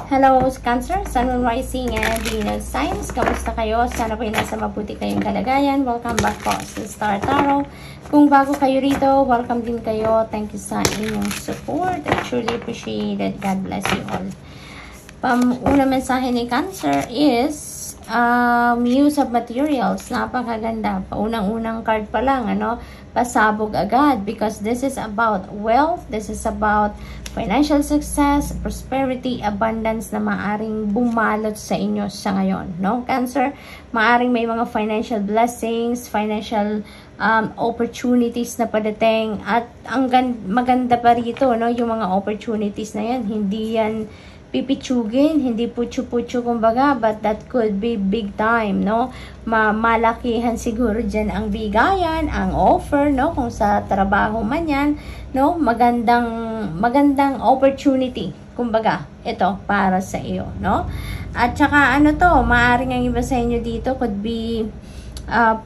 Hello, Cancer, Sun, Moon, Rising, and Venus signs. Kamusta kayo? Sana po nasa mabuti kayong kalagayan. Welcome back po sa Star Tarot. Kung bago kayo rito, welcome din kayo. Thank you sa inyong support. I truly appreciate it. God bless you all. Una mensahe ni Cancer is Muse of Materials. Napakaganda. Paunang-unang card pa lang, pasabog agad, because this is about wealth, this is about financial success, prosperity, abundance na maaring bumalot sa inyo sa ngayon, Cancer? Maaring may mga financial blessings, financial opportunities na padating, at ang maganda pa rito, yung mga opportunities na yan, hindi yan pipitsugin, hindi putyo-putyo kumbaga, but that could be big time, malakihan siguro dyan ang bigayan, ang offer, kung sa trabaho man yan, magandang opportunity, kumbaga, ito, para sa iyo, At saka, maaring ang iba sa inyo dito could be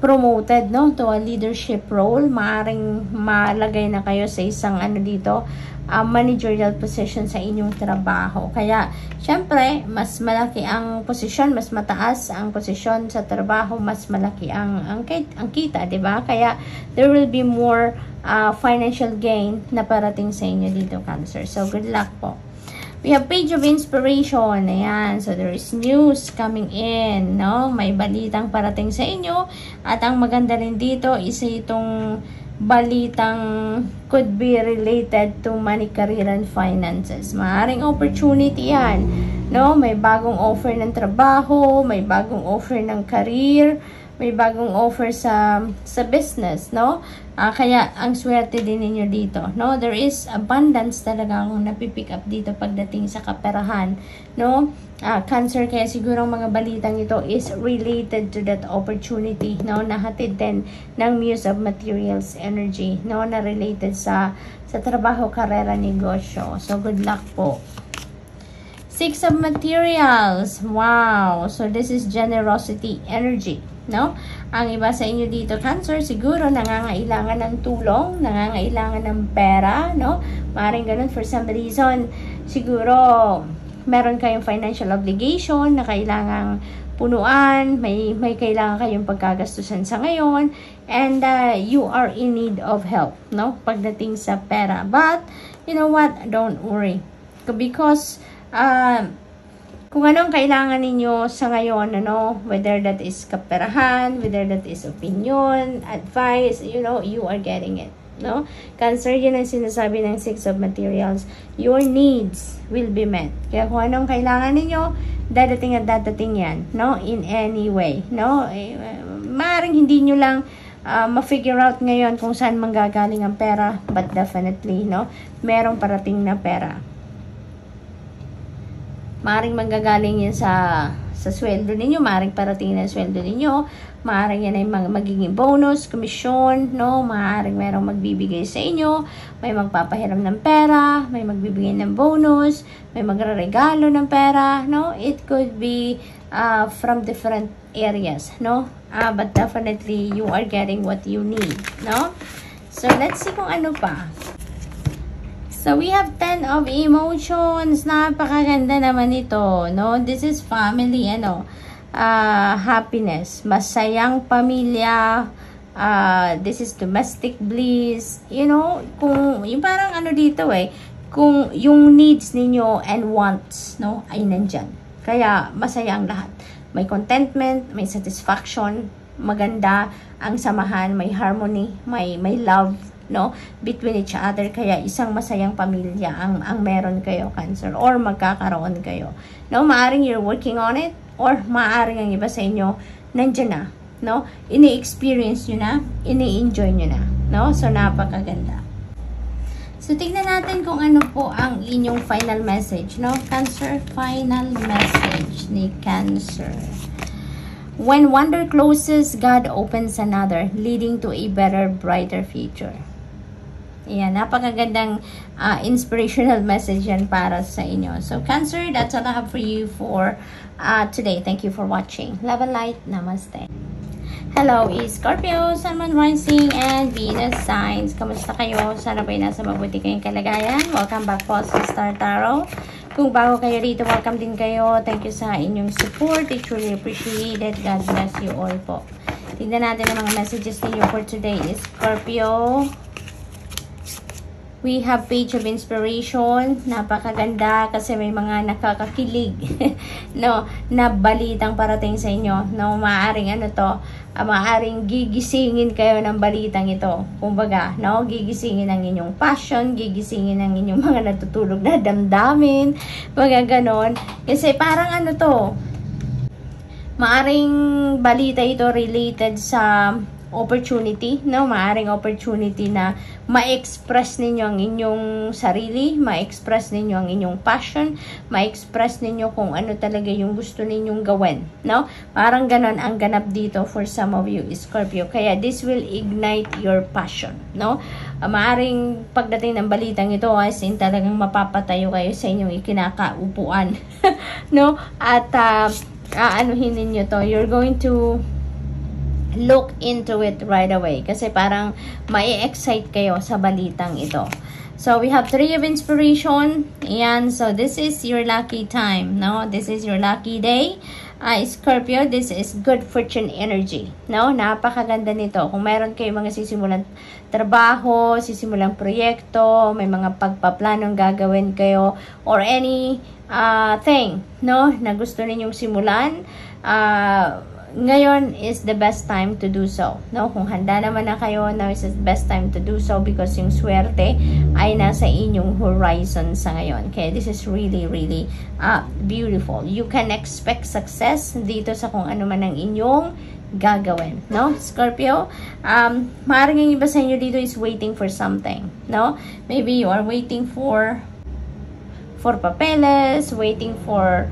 promoted, to a leadership role, maaring malagay na kayo sa isang dito, managerial position sa inyong trabaho. Kaya, syempre, mas malaki ang posisyon, mas mataas ang posisyon sa trabaho, mas malaki ang kita, diba? Kaya, there will be more financial gain na parating sa inyo dito, Cancer. So, good luck po. We have Page of Inspiration. Ayan. So, there is news coming in, May balitang parating sa inyo. At ang maganda rin dito is itong balitang could be related to money, career, and finances. Maaring opportunity yan, May bagong offer ng trabaho, may bagong offer ng career, may bagong offer sa business, kaya ang swerte din ninyo dito, There is abundance talaga akong napipick up dito pagdating sa kaperahan, Cancer, kaya siguro ang mga balitang ito is related to that opportunity, nahatid din ng Muse of Materials energy, na related sa trabaho, karera, negosyo. So, good luck po. Six of Materials. Wow! So, this is generosity energy, Ang iba sa inyo dito, Cancer, siguro nangangailangan ng tulong, nangangailangan ng pera, Maring ganun for some reason. Siguro, meron kayong financial obligation na kailangang punuan, may kailangan kayong pagkagastusan sa ngayon, and you are in need of help, pagdating sa pera. But, you know what? Don't worry. Because, kung anong kailangan ninyo sa ngayon, whether that is kaperahan, whether that is opinion, advice, you are getting it, Cancer, yun ang sinasabi ng Six of Materials. Your needs will be met. Kaya kung anong kailangan ninyo, dadating at dadating yan, in any way, maaaring hindi nyo lang ma-figure out ngayon kung saan manggagaling ang pera, but definitely, merong parating na pera. Maaaring manggagaling yan sa sweldo ninyo, maaaring parating na sweldo ninyo, maaaring yan ay magiging bonus, komisyon, maaaring merong magbibigay sa inyo, may magpapahiram ng pera, may magbibigay ng bonus, may magre-regalo ng pera, It could be from different areas, But definitely, you are getting what you need, So, let's see kung ano pa. So, we have 10 of Emotions. Napakaganda naman ito, This is family, happiness. Masayang pamilya. This is domestic bliss. Kung, yung parang dito kung yung needs ninyo and wants, ay nandyan. Kaya, masaya ang lahat. May contentment, may satisfaction, maganda ang samahan, may harmony, may love, between each other. Kaya isang masayang pamilya ang meron kayo, Cancer, or magkakaroon kayo, maaring you're working on it, or maaring ang iba sa inyo nandyan na, ini-experience nyo na, ini-enjoy nyo na, so napakaganda. So tignan natin kung ano po ang inyong final message, Cancer, final message ni Cancer. When wonder closes, God opens another, leading to a better, brighter future. Ayan, napakagandang inspirational message yan para sa inyo. So, Cancer, that's all I have for you for today. Thank you for watching. Love and light. Namaste. Hello, Scorpio, Sun, Moon, Rising, and Venus signs. Kamusta kayo? Sana ba'y nasa mabuti kayong kalagayan? Welcome back po sa Star Tarot. Kung bago kayo dito, welcome din kayo. Thank you sa inyong support. I truly appreciate it. God bless you all po. Tignan natin ang mga messages ninyo for today. Scorpio. We have page of inspiration. Napakaganda kasi may mga nakakakilig no, na balitang parating sa inyo. No, maaring ano to, maaring gigisingin kayo ng balitang ito. Kumbaga, no, gigisingin ang inyong passion, gigisingin ang inyong mga natutulog na damdamin, mga ganon. Kasi parang ano to, maaring balita ito related sa opportunity, no? Maaring opportunity na ma-express ninyo ang inyong sarili, ma-express ninyo ang inyong passion, ma-express ninyo kung ano talaga yung gusto ninyong gawin, no? Parang ganon ang ganap dito for some of you, Scorpio. Kaya this will ignite your passion, no? Maaring pagdating ng balitang ito, as in talagang mapapatayo kayo sa inyong ikinakaupuan, no? At aanuhin ninyo to, you're going to look into it right away. Kasi parang mai-excite kayo sa balitang ito. So, we have 3 of inspiration. Ayan. So, this is your lucky time. No? This is your lucky day. Scorpio, this is good fortune energy. No? Napakaganda nito. Kung meron kayo mga sisimulan trabaho, sisimulan proyekto, may mga pagpaplanong gagawin kayo, or any thing, no? Na gusto ninyong simulan, ngayon is the best time to do so, no? Kung handa naman na kayo, now is the best time to do so because yung swerte ay nasa inyong horizon sa ngayon. Okay, this is really, really beautiful. You can expect success dito sa kung ano man ang inyong gagawin, no? Scorpio, maaaring yung iba sa inyo dito is waiting for something, no? Maybe you are waiting for papeles, waiting for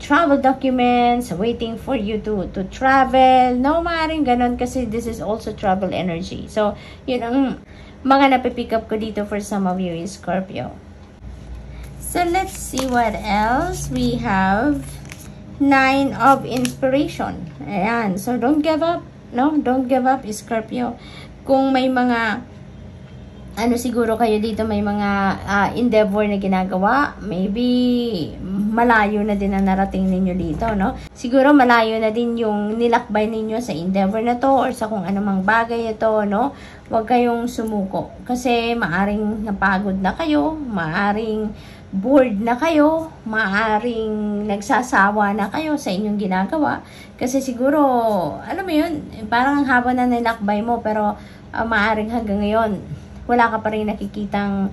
travel documents, waiting for you to travel. No, maaaring ganon kasi this is also travel energy. So, yun ang mga napipick up ko dito for some of you, Scorpio. So, let's see what else. We have 9 of inspiration. Ayan. So, don't give up. No, don't give up, Scorpio. Kung may mga siguro kayo dito may mga endeavor na ginagawa, maybe malayo na din ang narating ninyo dito, no? Siguro malayo na din yung nilakbay ninyo sa endeavor na to or sa kung anumang bagay ito, no? Huwag kayong sumuko kasi maaring napagod na kayo, maaring bored na kayo, maaring nagsasawa na kayo sa inyong ginagawa kasi siguro, alam mo yun, parang haba na nilakbay mo pero maaring hanggang ngayon wala ka pa rin nakikitang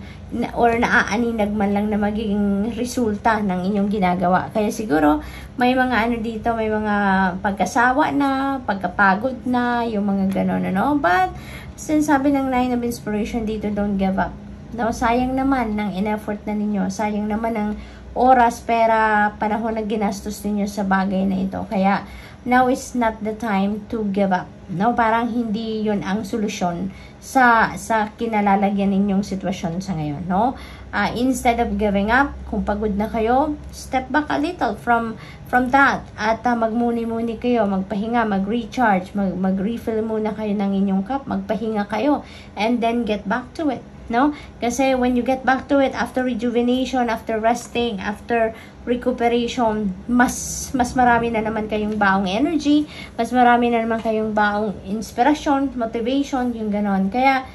or naaaninag man lang na magiging resulta ng inyong ginagawa. Kaya siguro, may mga ano dito, may mga pagkasawa na, pagkapagod na, yung mga gano'n, no? But, since sabi ng 9 of inspiration dito, don't give up. No? Sayang naman ng in-effort na ninyo. Sayang naman ng oras, pera, panahon na ginastos ninyo sa bagay na ito. Kaya, now is not the time to give up. No, parang hindi 'yun ang solusyon sa kinalalagyan ninyong sitwasyon sa ngayon, no? Instead of giving up, kung pagod na kayo, step back a little from that at magmuni-muni kayo, magpahinga, mag-recharge, mag-refill muna kayo ng inyong cup, magpahinga kayo and then get back to it. No? Kasi when you get back to it, after rejuvenation, after resting, after recuperation, mas marami na naman kayong baong energy, mas marami na naman kayong baong inspiration, motivation, yung ganon. Kaya,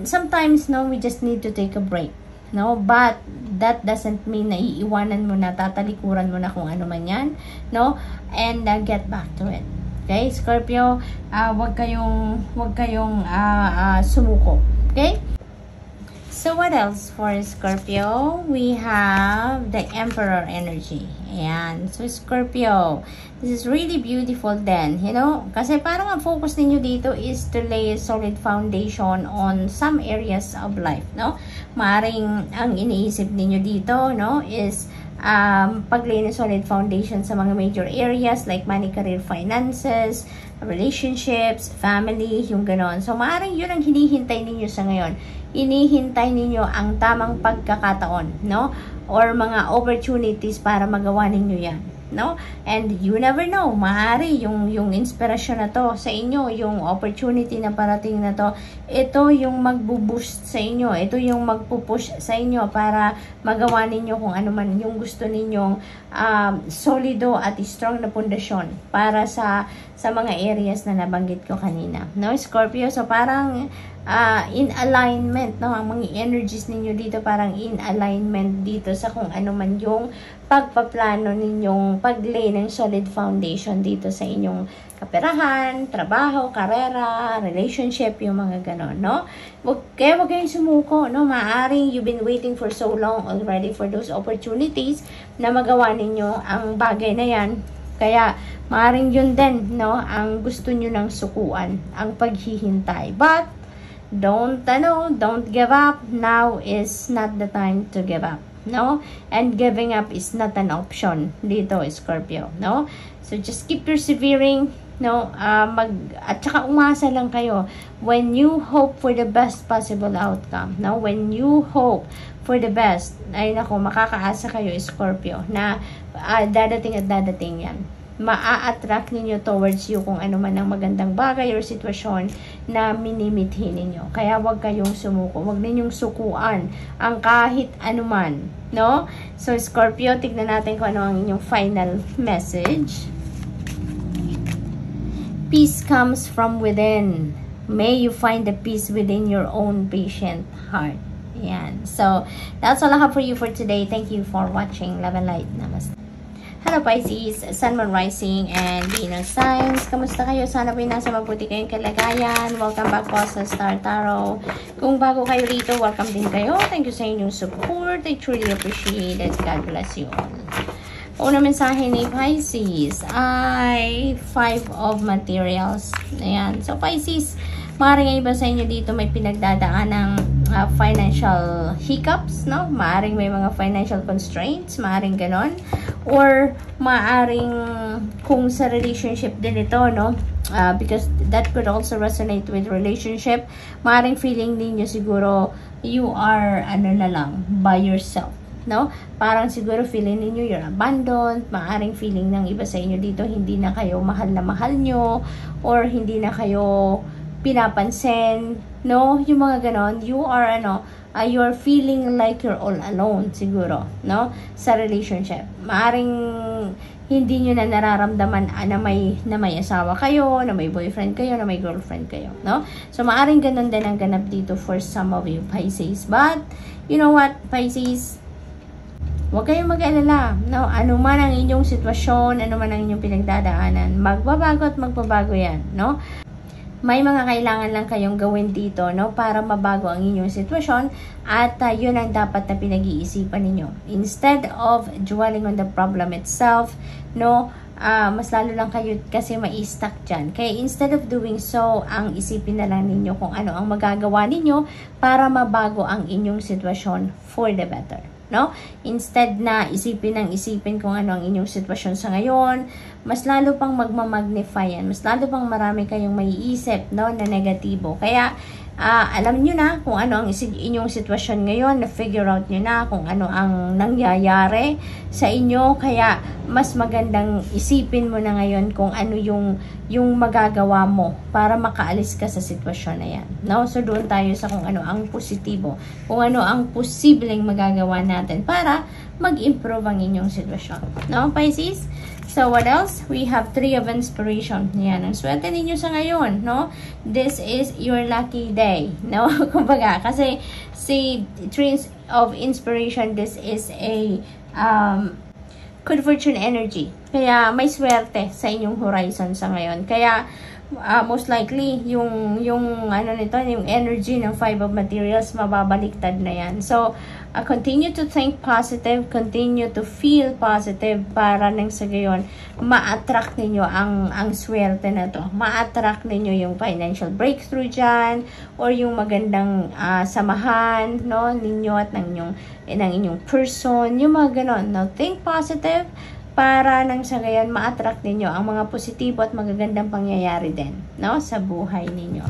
sometimes, no, we just need to take a break. No? But, that doesn't mean na iiwanan mo na, tatalikuran mo na kung ano man yan. No? And, get back to it. Okay? Scorpio, wag kayong sumuko. Okay? So, what else for Scorpio? We have the Emperor energy. Ayan. So, Scorpio, this is really beautiful then, you know? Kasi parang ang focus ninyo dito is to lay a solid foundation on some areas of life, no? Maaring ang iniisip ninyo dito, no, is pag-lay ng solid foundation sa mga major areas like money, career, finances, relationships, family, yung ganon. So, maaring yun ang hinihintay ninyo sa ngayon. Inihintay ninyo ang tamang pagkakataon, no? Or mga opportunities para magawa ninyo yan. no? And you never know, maaari yung inspirasyon na to sa inyo, yung opportunity na parating na to, ito yung magbo-boost sa inyo, ito yung magpo-push sa inyo para magawa ninyo kung ano man yung gusto ninyong solido at strong na pundasyon para sa mga areas na nabanggit ko kanina, no, Scorpio? So parang in alignment, no, ang mga energies ninyo dito parang in alignment dito sa kung ano man yung pagpaplano ninyong paglay ng solid foundation dito sa inyong kaperahan, trabaho, karera, relationship, yung mga ganon, no? Kaya wag kayong sumuko, no? Maaring you've been waiting for so long already for those opportunities na magawa ninyo ang bagay na yan. Kaya maaring yun din, no, ang gusto nyo ng sukuan, ang paghihintay. But don't give up. Now is not the time to give up, no? And giving up is not an option dito, Scorpio, no? So just keep persevering, no? At saka umasa lang kayo when you hope for the best possible outcome, no? When you hope for the best, ay nako, makakaasa kayo, Scorpio, na dadating at dadating yan. Maa-attract ninyo towards you kung ano man ang magandang bagay or sitwasyon na minimithi ninyo. Kaya wag kayong sumuko. Wag ninyong sukuan ang kahit anuman, no? So, Scorpio, tignan natin kung ano ang inyong final message. Peace comes from within. May you find the peace within your own patient heart. Yan. So, that's all I have for you for today. Thank you for watching. Love and light. Namaste. Hello Pisces, Sun, Moon, Rising, and Venus signs. Kamusta kayo? Sana po nasa mabuti kayong kalagayan. Welcome back po sa Star Tarot. Kung bago kayo rito, welcome din kayo. Thank you sa inyong support. I truly appreciate it. God bless you all. Una mensahe ni Pisces ay 5 of Materials. Ayan. So Pisces, maaaring iba sa inyo dito may pinagdadaan ng financial hiccups, no? Maaaring may mga financial constraints, maaaring ganon. Or maaaring kung sa relationship din ito, no? Because that could also resonate with relationship. Maaaring feeling ninyo siguro you are by yourself, no? Parang siguro feeling ninyo you're abandoned. Maaaring feeling ng iba sa inyo dito hindi na kayo mahal na mahal nyo, or hindi na kayo pinapansin, no? Yung mga ganon, you are you're feeling like you're all alone siguro, no? Sa relationship. Maaring hindi nyo na nararamdaman na may asawa kayo, na may boyfriend kayo, na may girlfriend kayo, no? So maaring ganon din ang ganap dito for some of you Pisces. But you know what, Pisces, huwag kayong mag-alala, no? Ano man ang inyong sitwasyon, ano man ang inyong pinagdadaanan, magbabago at magbabago yan, no? May mga kailangan lang kayong gawin dito, no, para mabago ang inyong sitwasyon, at yun ang dapat na pinag-iisipan ninyo. Instead of dwelling on the problem itself, no, mas lalo lang kayo kasi mai-stuck dyan. Kaya instead of doing so, ang isipin na lang ninyo kung ano ang magagawa ninyo para mabago ang inyong sitwasyon for the better, no? Instead na isipin kung ano ang inyong sitwasyon sa ngayon, mas lalo pang magmamagnify yan, mas lalo pang marami kayong maiisip, no, na negatibo. Kaya alam nyo na kung ano ang inyong sitwasyon ngayon, na-figure out nyo na kung ano ang nangyayari sa inyo. Kaya mas magandang isipin mo na ngayon kung ano yung magagawa mo para makaalis ka sa sitwasyon na yan, no? So doon tayo sa kung ano ang positibo, kung ano ang posibleng magagawa natin para mag-improve ang inyong sitwasyon, no, Pisces? So, what else? We have 3 of Inspiration. Yan, ang swerte ninyo sa ngayon, no? This is your lucky day, no? Kumbaga, kasi si 3 of Inspiration, this is a good fortune energy. Kaya may swerte sa inyong horizon sa ngayon. Kaya most likely yung energy ng 5 of Materials mababaliktad na yan. So continue to think positive, continue to feel positive para nang sa gayon ma-attract ninyo ang swerte na to. Ma-attract ninyo yung financial breakthrough dyan, or yung magandang samahan, no, ninyo at ng inyong person, yung mga ganon, no? Think positive para nang sa gayon ma-attract ninyo ang mga positibo at magagandang pangyayari din, no, sa buhay ninyo.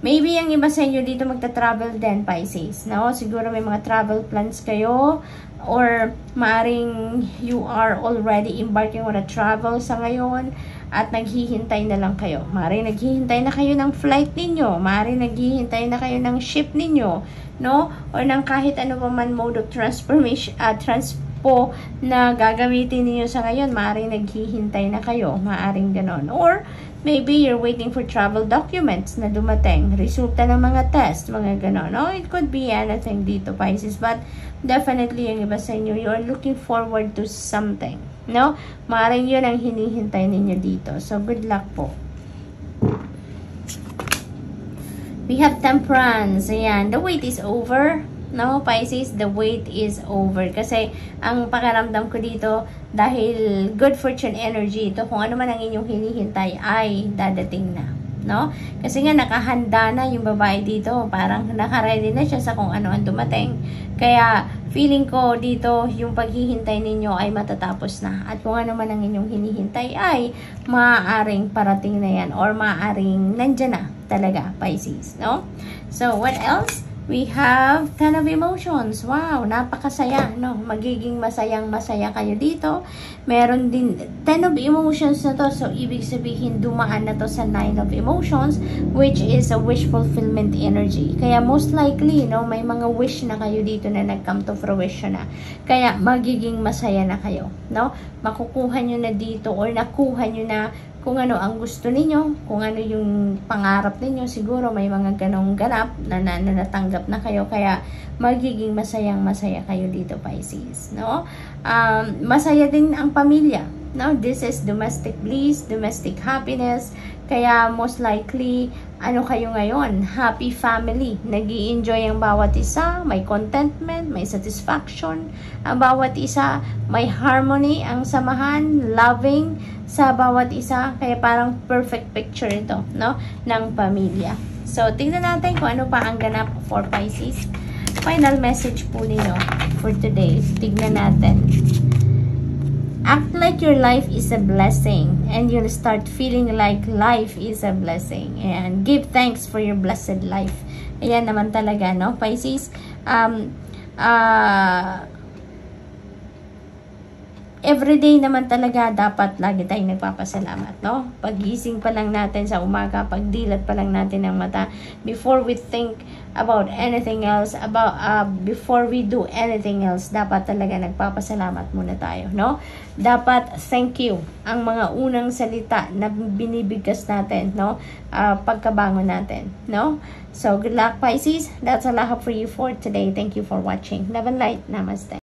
Maybe ang iba sa inyo dito magta-travel din, Pisces, no? Siguro may mga travel plans kayo, or maaring you are already embarking on a travel sa ngayon at naghihintay na lang kayo. Maaring naghihintay na kayo ng flight ninyo, maaring naghihintay na kayo ng ship ninyo, no? Or ng kahit ano pa man mode of transformation, transpo na gagamitin niyo sa ngayon, maaring naghihintay na kayo, maaring ganon. Or maybe you're waiting for travel documents na dumating, resulta ng mga test, mga ganon. No, it could be anything dito, Pisces, but definitely yung iba sa inyo, you're looking forward to something, no? Maaring yun ang hinihintay ninyo dito. So, good luck po. We have Temperance. Ayan, the wait is over. No, Pisces, the wait is over. Kasi, ang pakiramdam ko dito, dahil good fortune energy, ito kung ano man ang inyong hinihintay ay dadating na. No? Kasi nga, nakahanda na yung babae dito. Parang nakaready na siya sa kung ano ang dumating. Kaya, feeling ko dito, yung paghihintay ninyo ay matatapos na. At kung ano man ang inyong hinihintay ay maaaring parating na yan. Or maaaring nandyan na talaga, Pisces. No? So, what else? We have 10 of emotions. Wow, napakasaya, no? Magiging masayang-masaya kayo dito. Meron din 10 of emotions na to. So, ibig sabihin, dumaan na to sa 9 of emotions, which is a wish fulfillment energy. Kaya most likely, no, may mga wish na kayo dito na nag-come to fruition na. Kaya, magiging masaya na kayo, no? Makukuha nyo na dito or nakuha nyo na kung ano ang gusto ninyo, kung ano yung pangarap ninyo, siguro may mga ganong ganap na natanggap na kayo, kaya magiging masayang-masaya kayo dito, Pisces, no? Masaya din ang pamilya, no? This is domestic bliss, domestic happiness, kaya most likely, ano kayo ngayon? Happy family. Nag-i-enjoy ang bawat isa, may contentment, may satisfaction, ang bawat isa, may harmony, ang samahan, loving, sa bawat isa, kaya parang perfect picture ito, no, ng pamilya. So, tingnan natin kung ano pa ang ganap for Pisces. Final message po ninyo for today. Tingnan natin. Act like your life is a blessing and you'll start feeling like life is a blessing. And give thanks for your blessed life. Ayan naman talaga, no, Pisces. Everyday naman talaga dapat lagi tayong nagpapasalamat, no? Pagising pa lang natin sa umaga, pagdilat pa lang natin ng mata, before we think about anything else, before we do anything else, dapat talaga nagpapasalamat muna tayo, no? Dapat thank you ang mga unang salita na binibigkas natin, no? Pagkabangon natin, no? So, good luck, Pisces. That's all I have for you for today. Thank you for watching. Love and light. Namaste.